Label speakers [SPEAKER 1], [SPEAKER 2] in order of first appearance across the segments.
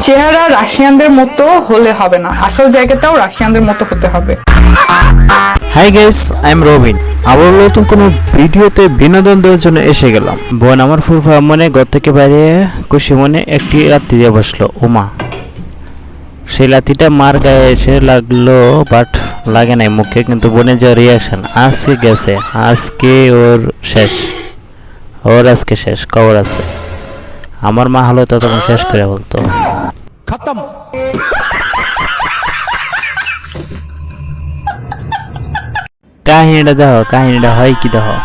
[SPEAKER 1] চেহারা রাশিয়ানদের মতো হলে হবে না, আসল জায়গাটাও রাশিয়ানদের মতো হতে হবে।
[SPEAKER 2] Hi guys, I am Robin. আবার নতুন কোনো ভিডিওতে বিনোদন দেওয়ার জন্য এসে গেলাম। বোন আমার ফুরফুরা মনে ঘর থেকে বাইরে খুশি মনে একটি লাথি দিয়ে বসলো। ওমা, সেই লাথিটা মার গায়ে এসে লাগলো, বাট লাগে নাই মুখে, কিন্তু বোনের যে রিয়াকশন, আজকে গেছে, আজকে ওর শেষ, ওর আজকে শেষ, কবর আছে। আমার মা হলো তো তখন শেষ করে বলতো
[SPEAKER 3] खत्म।
[SPEAKER 2] কাহিনীটা দেখো, কাহিনীটা হয় কি দেখো।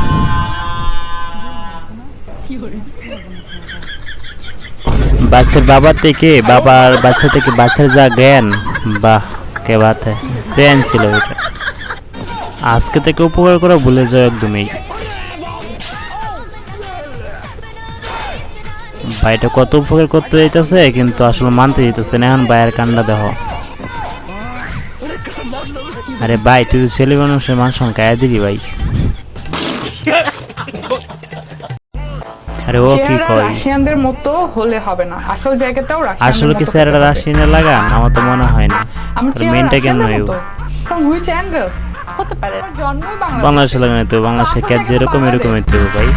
[SPEAKER 2] বাচ্চার বাবা থেকে, বাবার বাচ্চা থেকে বাচ্চার যা জ্ঞান, বাহ কে বাত জ্ঞান ছিল এটা। আজকে থেকে উপকার করা ভুলে যাও একদমই। ভাইটা কত উপকার করতে যাইতেছে, কিন্তু আসলে মানতে যেতেছে না। এখন ভাইয়ের কান্না দেখো। আরে ভাই, তুই তো ছেলে মানুষের মান সংখ্যা দিলি ভাই। আরে ও কি কয়,
[SPEAKER 1] রাশিয়ানদের মতো হলে হবে না, আসল জায়গাটাও রাশিয়ানদের
[SPEAKER 2] আসলে কি স্যার এটা রাশিয়ানে লাগান? আমার তো মনে হয় না। মেনটা কেন
[SPEAKER 1] হুইচ অ্যাঙ্গেল হতে পারে? জন্মই
[SPEAKER 2] বাংলাদেশে লাগানো তো, বাংলাদেশে ক্যাচ যেরকম এরকমই তো ভাই।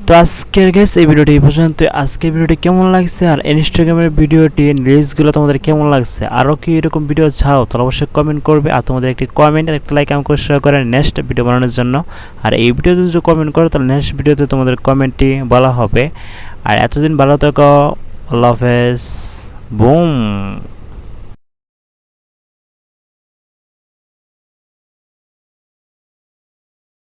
[SPEAKER 2] তো আজকের গেস এই ভিডিওটি এই পর্যন্ত। আজকের ভিডিওটি কেমন লাগছে আর ইনস্টাগ্রামের ভিডিওটি রিলসগুলো তোমাদের কেমন লাগছে, আরও কি এরকম ভিডিও চাও তাহলে অবশ্যই কমেন্ট করবে। আর তোমাদের একটি কমেন্ট আর একটা লাইক আমাকে শেয়ার করে নেক্সট ভিডিও বানানোর জন্য। আর এই ভিডিওতে যদি কমেন্ট করো তাহলে নেক্সট ভিডিওতে তোমাদের কমেন্টটি বলা হবে। আর এতদিন ভালো থাকো, আল্লাহ হাফেজ, বুম।